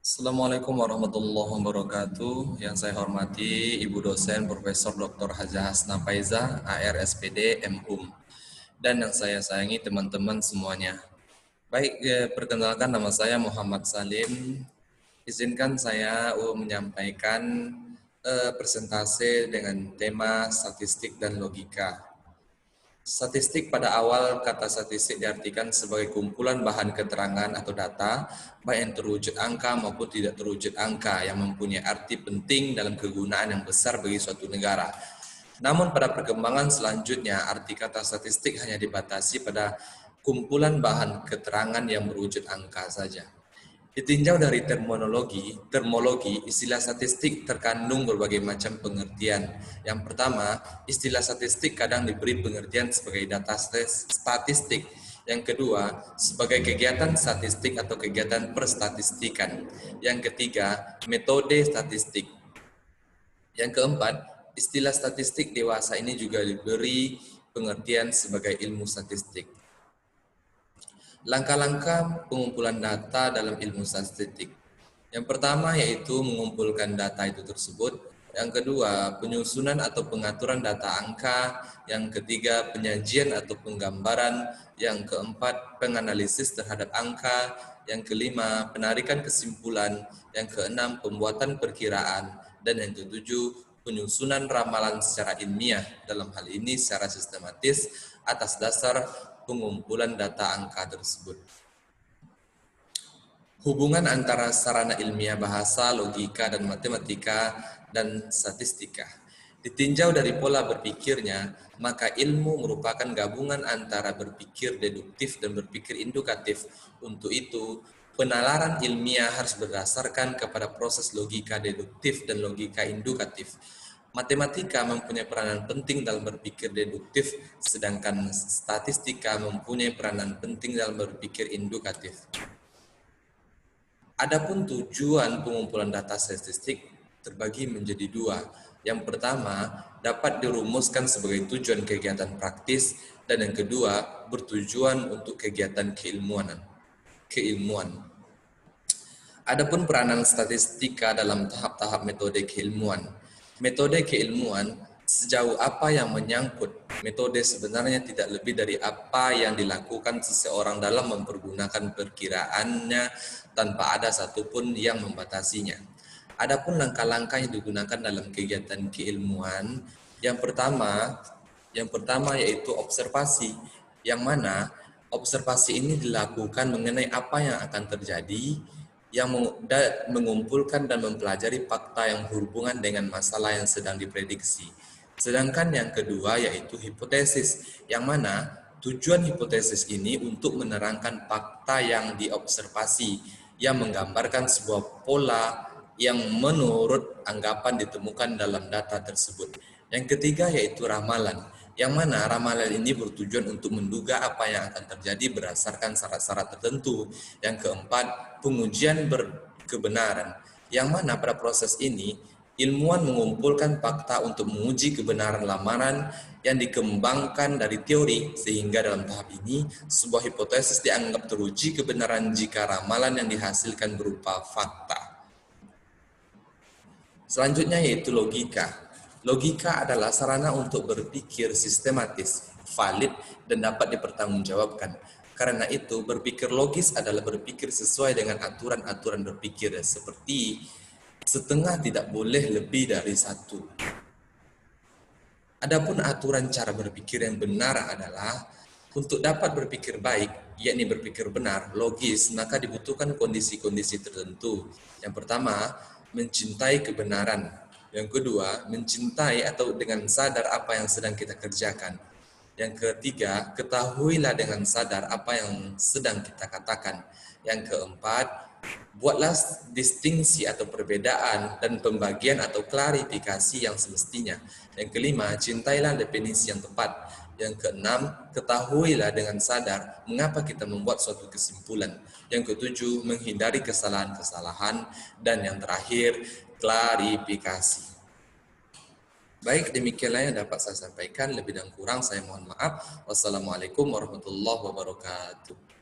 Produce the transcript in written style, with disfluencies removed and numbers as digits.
Assalamualaikum warahmatullahi wabarakatuh. Yang saya hormati Ibu dosen Profesor Dr. Haja Hasna Faiza, AR SPD MHUM. Dan yang saya sayangi teman-teman semuanya. Baik, perkenalkan nama saya Muhammad Salim. Izinkan saya menyampaikan presentase dengan tema statistik dan logika. Statistik pada awal kata statistik diartikan sebagai kumpulan bahan keterangan atau data, baik yang terwujud angka maupun tidak terwujud angka yang mempunyai arti penting dalam kegunaan yang besar bagi suatu negara. Namun pada perkembangan selanjutnya, arti kata statistik hanya dibatasi pada kumpulan bahan keterangan yang berwujud angka saja. Ditinjau dari termologi, istilah statistik terkandung berbagai macam pengertian. Yang pertama, istilah statistik kadang diberi pengertian sebagai data statistik. Yang kedua, sebagai kegiatan statistik atau kegiatan perstatistikan. Yang ketiga, metode statistik. Yang keempat, istilah statistik dewasa ini juga diberi pengertian sebagai ilmu statistik. Langkah-langkah pengumpulan data dalam ilmu statistik. Yang pertama yaitu mengumpulkan data itu tersebut. Yang kedua, penyusunan atau pengaturan data angka. Yang ketiga, penyajian atau penggambaran. Yang keempat, penganalisis terhadap angka. Yang kelima, penarikan kesimpulan. Yang keenam, pembuatan perkiraan. Dan yang ketujuh, penyusunan ramalan secara ilmiah, dalam hal ini secara sistematis atas dasar pengumpulan data angka tersebut. Hubungan antara sarana ilmiah bahasa, logika, dan matematika, dan statistika. Ditinjau dari pola berpikirnya, maka ilmu merupakan gabungan antara berpikir deduktif dan berpikir indukatif. Untuk itu, penalaran ilmiah harus berdasarkan kepada proses logika deduktif dan logika indukatif. Matematika mempunyai peranan penting dalam berpikir deduktif, sedangkan statistika mempunyai peranan penting dalam berpikir indukatif. Adapun tujuan pengumpulan data statistik terbagi menjadi dua. Yang pertama, dapat dirumuskan sebagai tujuan kegiatan praktis, dan yang kedua, bertujuan untuk kegiatan keilmuan. Adapun peranan statistika dalam tahap-tahap metode keilmuan. Metode keilmuan, sejauh apa yang menyangkut metode sebenarnya tidak lebih dari apa yang dilakukan seseorang dalam mempergunakan perkiraannya tanpa ada satupun yang membatasinya. Adapun langkah-langkah yang digunakan dalam kegiatan keilmuan, yang pertama yaitu observasi, yang mana observasi ini dilakukan mengenai apa yang akan terjadi, yang mengumpulkan dan mempelajari fakta yang berhubungan dengan masalah yang sedang diprediksi. Sedangkan yang kedua yaitu hipotesis, yang mana tujuan hipotesis ini untuk menerangkan fakta yang diobservasi, yang menggambarkan sebuah pola yang menurut anggapan ditemukan dalam data tersebut. Yang ketiga yaitu ramalan, yang mana ramalan ini bertujuan untuk menduga apa yang akan terjadi berdasarkan syarat-syarat tertentu. Yang keempat, pengujian kebenaran, yang mana pada proses ini ilmuwan mengumpulkan fakta untuk menguji kebenaran lamaran yang dikembangkan dari teori, sehingga dalam tahap ini sebuah hipotesis dianggap teruji kebenaran jika ramalan yang dihasilkan berupa fakta. Selanjutnya yaitu logika. Logika adalah sarana untuk berpikir sistematis, valid, dan dapat dipertanggungjawabkan. Karena itu, berpikir logis adalah berpikir sesuai dengan aturan-aturan berpikir, seperti setengah tidak boleh lebih dari satu. Adapun aturan cara berpikir yang benar adalah untuk dapat berpikir baik, yakni berpikir benar, logis, maka dibutuhkan kondisi-kondisi tertentu. Yang pertama, mencintai kebenaran. Yang kedua, mencintai atau dengan sadar apa yang sedang kita kerjakan. Yang ketiga, ketahuilah dengan sadar apa yang sedang kita katakan. Yang keempat, buatlah distingsi atau perbedaan dan pembagian atau klarifikasi yang semestinya. Yang kelima, cintailah definisi yang tepat. Yang keenam, ketahuilah dengan sadar mengapa kita membuat suatu kesimpulan. Yang ketujuh, menghindari kesalahan-kesalahan. Dan yang terakhir, klarifikasi. Baik, demikianlah yang dapat saya sampaikan. Lebih dan kurang saya mohon maaf. Wassalamualaikum warahmatullahi wabarakatuh.